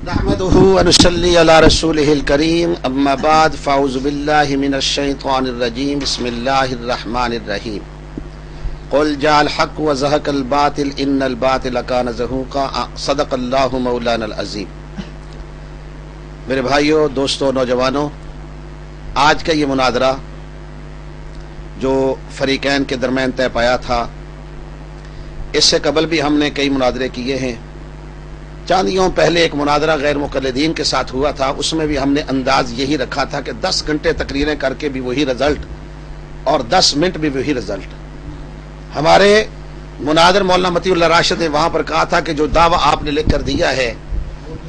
नहमदुहु व नुसल्ली अला रसूलिहिल करीम अम्मा बाद फ़अऊज़ु बिल्लाहि मिनश शैतानिर रजीम बिस्मिल्लाहिर रहमानिर रहीम क़ुल जाअल हक़्क़ु व ज़हक़ल बातिल इन्नल बातिल कान ज़हूक़ा सदक़ल्लाहु मौलानल अज़ीम। मेरे भाइयों, दोस्तों, नौजवानों, आज का ये मुनादरा जो फरीकैन के दरमियान तय पाया था, इससे कबल भी हमने कई मुनादरे किए हैं। चंद यों पहले एक मुनादरा गैर मुक़ल्लिदीन के साथ हुआ था, उसमें भी हमने अंदाज यही रखा था कि 10 घंटे तकरीरें करके भी वही रिजल्ट और 10 मिनट भी वही रिजल्ट। हमारे मुनादर मौलाना मतीउल्लाह राशिद ने वहां पर कहा था कि जो दावा आपने लिख कर दिया है,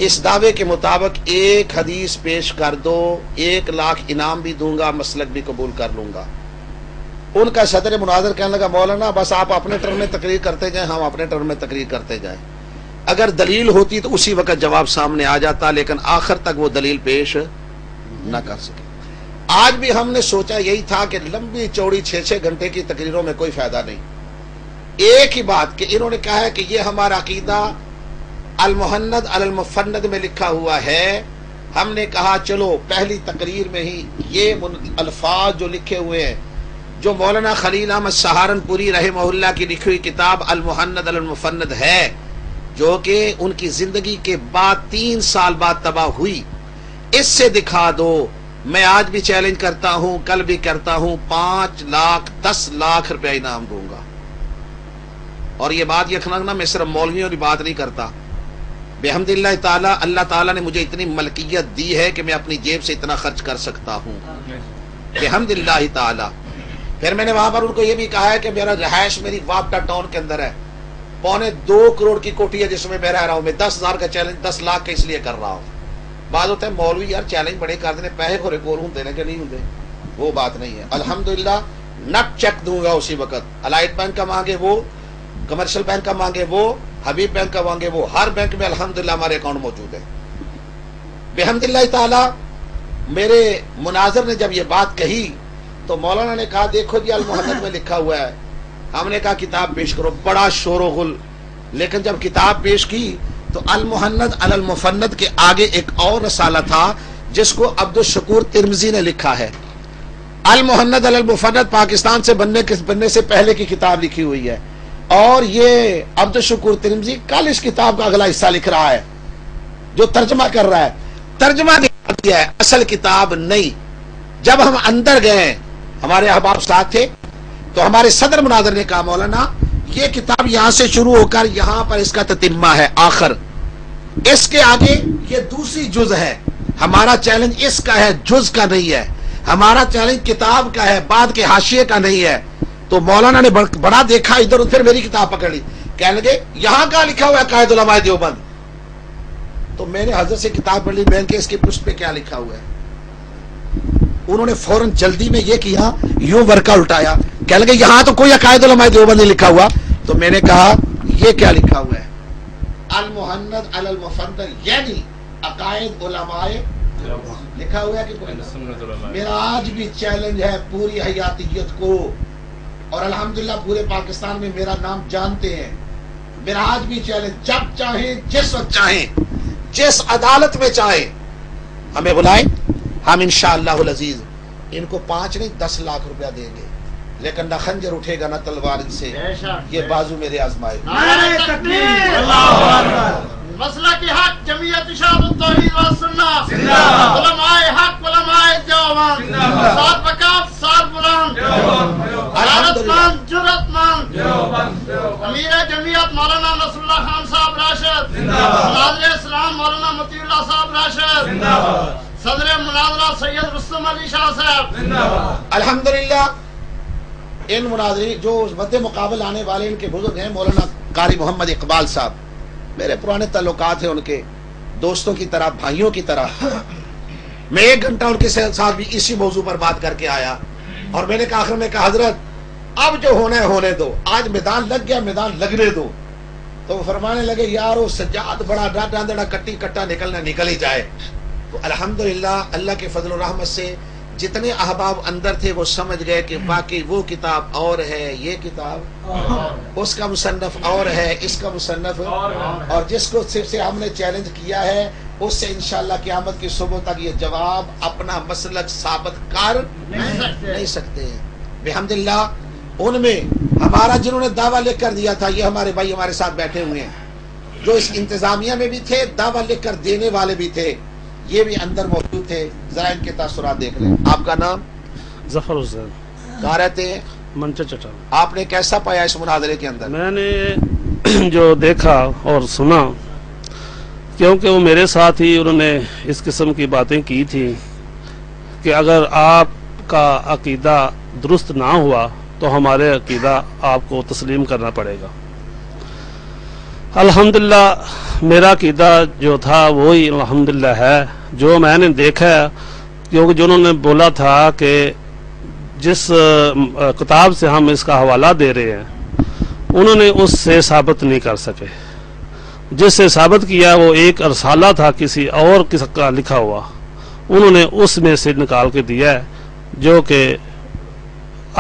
इस दावे के मुताबिक एक हदीस पेश कर दो, 1 लाख इनाम भी दूंगा, मसलक भी कबूल कर लूंगा। उनका सदर मुनादर कहने लगा, मौलाना बस आप अपने टर्म में तकरीर करते जाएं, हम अपने टर्म में तकरीर करते जाएं। अगर दलील होती तो उसी वक्त जवाब सामने आ जाता, लेकिन आखिर तक वो दलील पेश न कर सके। आज भी हमने सोचा यही था कि लंबी चौड़ी 6-6 घंटे की तकरीरों में कोई फायदा नहीं। एक ही बात कि इन्होंने कहा है कि ये हमारा अकीदा अल मुहन्नद अल मुफन्नद में लिखा हुआ है। हमने कहा चलो पहली तकरीर में ही ये अल्फाज जो लिखे हुए हैं, जो मौलाना खलील अहमद सहारनपुरी रहमहुल्लाह की लिखी हुई किताब अल मुहन्नद अल मुफन्नद है, जो कि उनकी जिंदगी के बाद 3 साल बाद तबाह हुई, इससे दिखा दो। मैं आज भी चैलेंज करता हूं, कल भी करता हूं, 5 लाख 10 लाख रुपया इनाम दूंगा। और ये बात यकीनन मैं सिर्फ मौलवियों की बात नहीं करता, बेहम्दिल्लाह ताला अल्लाह ताला ने मुझे इतनी मलकियत दी है कि मैं अपनी जेब से इतना खर्च कर सकता हूं, बेहम्दिल्लाह ताला। फिर मैंने वहां पर उनको ये भी कहा है कि मेरा रहायश मेरी वापटा टाउन के अंदर है, 2.25 करोड़ की कोठी है जिसमें मैं रह रहा हूं। मैं 10,000 का चैलेंज 10 लाख का इसलिए कर रहा हूं। बात होता है मौलवी यार चैलेंज बड़े कर देने, पैसे को रिकॉर्ड हूं देने के नहीं होंगे, वो बात नहीं है। अल्हम्दुलिल्लाह नट चेक दूंगा उसी वक्त। अलाइट बैंक का मांगे वो, कमर्शियल बैंक का मांगे वो, हबीब बैंक का मांगे वो, हर बैंक में अल्हम्दुलिल्लाह हमारे अकाउंट मौजूद है बेहम्दिल्लाह ताला। मेरे मुनाजिर ने जब ये बात कही तो मौलाना ने कहा देखो जी अल मुहन्नद में लिखा हुआ है। हमने कहा किताब पेश करो, बड़ा शोर गुल। लेकिन जब किताब पेश की तो अल मुहन्नद अल मुफन्नद के आगे एक और रसाला था जिसको अब्दुल शकूर तिरमिजी ने लिखा है। अल मुहन्नद अल मुफन्नद पाकिस्तान से बनने से पहले की किताब लिखी हुई है, और ये अब्दुल शकूर तिरमिजी कल इस किताब का अगला हिस्सा लिख रहा है जो तर्जमा कर रहा है। तर्जमा दिया है, असल किताब नहीं। जब हम अंदर गए, हमारे अहबाब साथ थे, तो हमारे सदर मुनाज़िर ने कहा मौलाना ये किताब यहां से शुरू होकर यहां पर इसका ततिम्मा है आखिर, इसके आगे ये दूसरी जुज है। हमारा चैलेंज इसका है, जुज का नहीं है। हमारा चैलेंज किताब का है, बाद के हाशिए का नहीं है। तो मौलाना ने बड़ा देखा इधर उधर, मेरी किताब पकड़ ली, कहने लगे यहां का लिखा हुआ है कायद उलमाए देवबंद। तो मैंने हजरत से किताब पढ़ ली, मैंने के इसके पृष्ठ पे क्या लिखा हुआ है। उन्होंने फौरन जल्दी में ये किया, यूं वर्का उल्टाया, कहने लगे यहां तो कोई अकायद उलमाए देवबंद नहीं लिखा हुआ। तो मैंने कहा ये क्या लिखा हुआ है, अल मुहन्नद अल मुफन्नद यानी अकायद उलमाए लिखा हुआ है कि कोई। मेरा आज भी चैलेंज है पूरी हयातियत को, और अल्हम्दुलिल्लाह पूरे पाकिस्तान में मेरा नाम जानते हैं। मेरा आज भी चैलेंज, जब चाहे जिस वक्त चाहे जिस अदालत में चाहे हमें बुलाए, हम इंशाअल्लाह अजीज इनको 5 नहीं 10 लाख रुपया देंगे, लेकिन न खंजर उठेगा न तलवार इनसे, ये बाजू मेरे आजमाए। मसला के हक जमीयत इशाअत तौहीद व सुन्नह जिंदाबाद, उलमाए हक उलमाए देवबंद जिंदाबाद, साथ वकाफ साथ बुलंद अदालतमंद जुर्रतमंद अमीर जमीयत मौलाना नसरुल्लाह खान साहब राशिद जिंदाबाद, नाज़िर इस्लाम मौलाना मतीउल्लाह साहब राशिद जिंदाबाद, सदर मुनाज़रा सैयद रुस्तम अली शाह साहब जिंदाबाद। अल्हम्दुलिल्लाह इन मुनाज़री जो मद्दे मुकाबल आने वाले इनके बुजुर्ग हैं मौलाना कारी मोहम्मद इकबाल साहब, मेरे पुराने ताल्लुकात हैं उनके, दोस्तों की तरह, भाइयों की तरह। मैं 1 घंटा उनके साथ भी इसी मौजू पर बात करके आया, और मैंने कहा आखिर में कहा हजरत अब जो होना है होने दो, आज मैदान लग गया, मैदान लगने दो। तो वो फरमाने लगे यार वो सज्जाद बड़ा डांदड़ा कट्टी कट्टा निकलना निकल ही जाए। तो अल्हम्दुलिल्लाह अल्लाह के फजल और रहमत से जितने अहबाब अंदर थे वो समझ गए कि बाकी वो किताब और है, ये किताब उसका मुसन्नफ और है, इसका मुसन्नफ और जिसको से हमने चैलेंज किया है اس سے انشاءاللہ قیامت کی صبح تک یہ جواب اپنا مسلک ثابت کر نہیں سکتے ہیں. بحمداللہ ان میں ہمارا جنہوں نے دعویٰ لکھ کر دیا تھا، یہ ہمارے بھائی ہمارے ساتھ بیٹھے ہوئے ہیں، جو اس انتظامیہ میں بھی تھے، دعویٰ لکھ کر دینے والے بھی تھے، یہ بھی اندر موجود تھے. ذرا ان کے تاثرات دیکھ لیں. آپ کا نام؟ ظفر حسین. کہاں رہتے ہیں؟ منچا چٹا. آپ نے کیسا پایا اس مناظرے کے اندر؟ میں نے جو دیکھا اور سنا، کیونکہ وہ میرے ساتھ ہی انہوں نے اس قسم کی باتیں کی تھی کہ اگر آپ کا عقیدہ درست نہ ہوا تو ہمارے عقیدہ آپ کو تسلیم کرنا پڑے گا. الحمدللہ میرا عقیدہ جو تھا وہی الحمدللہ ہے جو میں نے دیکھا، کیونکہ جو انہوں نے بولا تھا کہ جس کتاب سے ہم اس کا حوالہ دے رہے ہیں انہوں نے اس سے ثابت نہیں کر سکے. جس سے ثابت کیا وہ ایک رسالہ تھا کسی اور کا لکھا ہوا، انہوں نے اس میں سے نکال کے دیا ہے جو کہ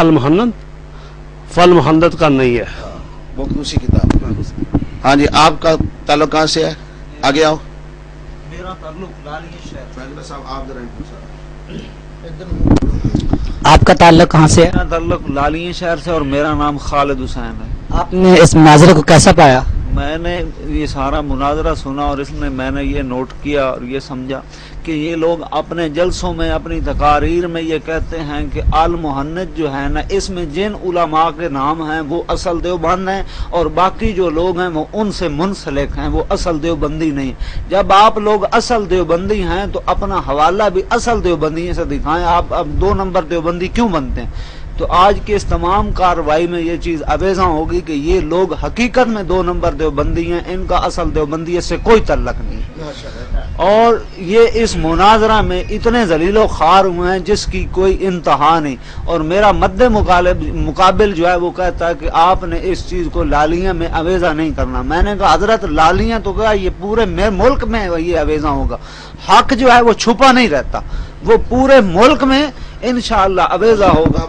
المحنت فالمحنت کا نہیں ہے. وہ دوسری کتاب. ہاں جی، آپ کا تعلق کہاں سے ہے؟ آگے آؤ. میرا تعلق لالیہ شہر. صاحب آپ ذرا آپ کا تعلق کہاں سے ہے؟ میرا تعلق لالیہ شہر سے اور میرا نام خالد حسین ہے. آپ نے اس مناظرے کو کیسا پایا؟ میں نے یہ سارا مناظرہ سنا اور اس میں نے یہ نوٹ کیا اور یہ سمجھا کہ یہ لوگ اپنے جلسوں میں اپنی تقاریر میں یہ کہتے ہیں کہ المحنت جو ہے نا، اس میں جن علماء کے نام ہیں وہ اصل دیوبند ہیں اور باقی جو لوگ ہیں وہ ان سے منسلک ہیں، وہ اصل دیوبندی نہیں. جب آپ لوگ اصل دیوبندی ہیں تو اپنا حوالہ بھی اصل دیوبندی سے دکھائیں. آپ اب 2 نمبر دیوبندی کیوں بنتے ہیں؟ تو آج کی اس تمام کارروائی میں یہ چیز ابیضاں ہوگی کہ یہ لوگ حقیقت میں 2 نمبر دیوبندی ہیں، ان کا اصل دیوبندیت سے کوئی تعلق نہیں. اور یہ اس مناظرہ میں اتنے ذلیل و خوار ہوئے ہیں جس کی کوئی انتہا نہیں. اور میرا مد مقابل جو ہے وہ کہتا ہے کہ آپ نے اس چیز کو لالیاں میں اویزہ نہیں کرنا. میں نے کہا حضرت لالیاں تو کہا یہ پورے ملک میں یہ اویزہ ہوگا. حق جو ہے وہ چھپا نہیں رہتا، وہ پورے ملک میں انشاءاللہ اویزہ ہوگا.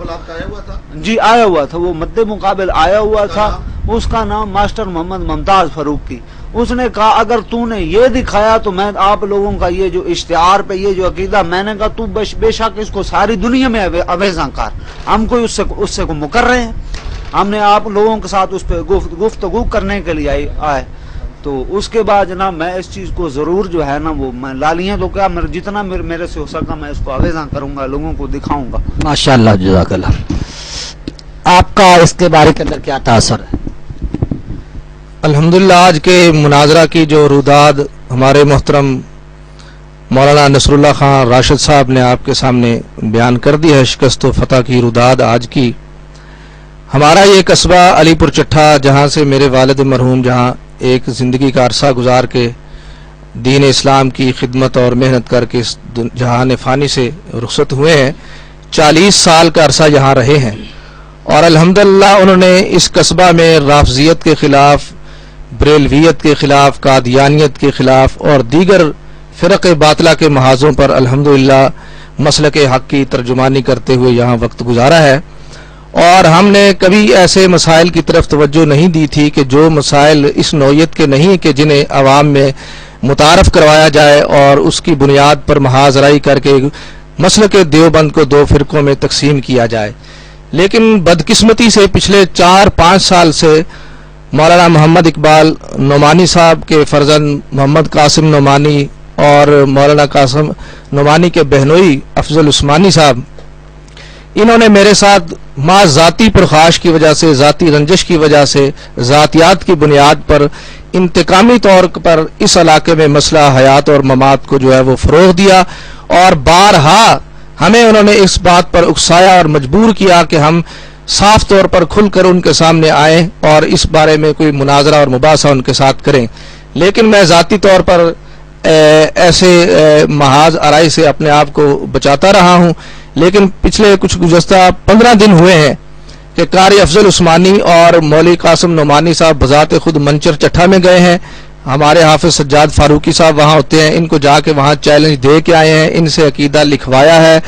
جی آیا ہوا تھا، وہ مد مقابل آیا ہوا تھا. اس کا نام ماسٹر محمد ممتاز فاروقی. اس نے کہا اگر تو نے یہ دکھایا تو میں آپ لوگوں کا یہ جو اشتہار پہ یہ جو عقیدہ، میں نے کہا تو بے شک اس کو ساری دنیا میں اویزاں کر. ہم کوئی اس سے کو مکر رہے ہیں؟ ہم نے آپ لوگوں کے ساتھ اس پہ گفتگو کرنے کے لیے آئے. تو اس کے بعد جناب میں اس چیز کو ضرور جو ہے نا وہ میں لالیاں تو کیا جتنا میرے سے ہو سکا میں اس کو اویزاں کروں گا، لوگوں کو دکھاؤں گا. ماشاءاللہ، جزاک اللہ. آپ کا اس کے بارے کے اندر کیا تاثر ہے؟ الحمدللہ آج کے مناظرہ کی جو روداد ہمارے محترم مولانا نصر اللہ خان راشد صاحب نے آپ کے سامنے بیان کر دی ہے، شکست و فتح کی روداد آج کی. ہمارا یہ قصبہ علی پور چٹھا، جہاں سے میرے والد مرحوم جہاں ایک زندگی کا عرصہ گزار کے دین اسلام کی خدمت اور محنت کر کے اس جہان فانی سے رخصت ہوئے ہیں، 40 سال کا عرصہ یہاں رہے ہیں. اور الحمدللہ انہوں نے اس قصبہ میں رافضیت کے خلاف، بریلویت کے خلاف، قادیانیت کے خلاف اور دیگر فرق باطلہ کے محاذوں پر الحمدللہ مسلک حق کی ترجمانی کرتے ہوئے یہاں وقت گزارا ہے. اور ہم نے کبھی ایسے مسائل کی طرف توجہ نہیں دی تھی کہ جو مسائل اس نوعیت کے نہیں کہ جنہیں عوام میں متعارف کروایا جائے اور اس کی بنیاد پر محاذ رائی کر کے مسلک دیوبند کو 2 فرقوں میں تقسیم کیا جائے. لیکن بدقسمتی سے پچھلے 4-5 سال سے مولانا محمد اقبال نعمانی صاحب کے فرزند محمد قاسم نعمانی اور مولانا قاسم نعمانی کے بہنوئی افضل عثمانی صاحب، انہوں نے میرے ساتھ ذاتی پرخاش کی وجہ سے، ذاتی رنجش کی وجہ سے، ذاتیات کی بنیاد پر انتقامی طور پر اس علاقے میں مسئلہ حیات اور ممات کو جو ہے وہ فروغ دیا. اور بارہا ہمیں انہوں نے اس بات پر اکسایا اور مجبور کیا کہ ہم صاف طور پر کھل کر ان کے سامنے آئیں اور اس بارے میں کوئی مناظرہ اور مباحثہ ان کے ساتھ کریں. لیکن میں ذاتی طور پر ایسے محاذ آرائی سے اپنے آپ کو بچاتا رہا ہوں. لیکن پچھلے کچھ گزشتہ 15 دن ہوئے ہیں کہ قاری افضل عثمانی اور مولوی قاسم نعمانی صاحب بذات خود منچر چٹھا میں گئے ہیں. ہمارے حافظ سجاد فاروقی صاحب وہاں ہوتے ہیں، ان کو جا کے وہاں چیلنج دے کے آئے ہیں، ان سے عقیدہ لکھوایا ہے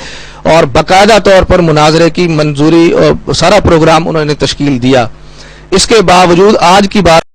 اور باقاعدہ طور پر مناظرے کی منظوری اور سارا پروگرام انہوں نے تشکیل دیا. اس کے باوجود آج کی بات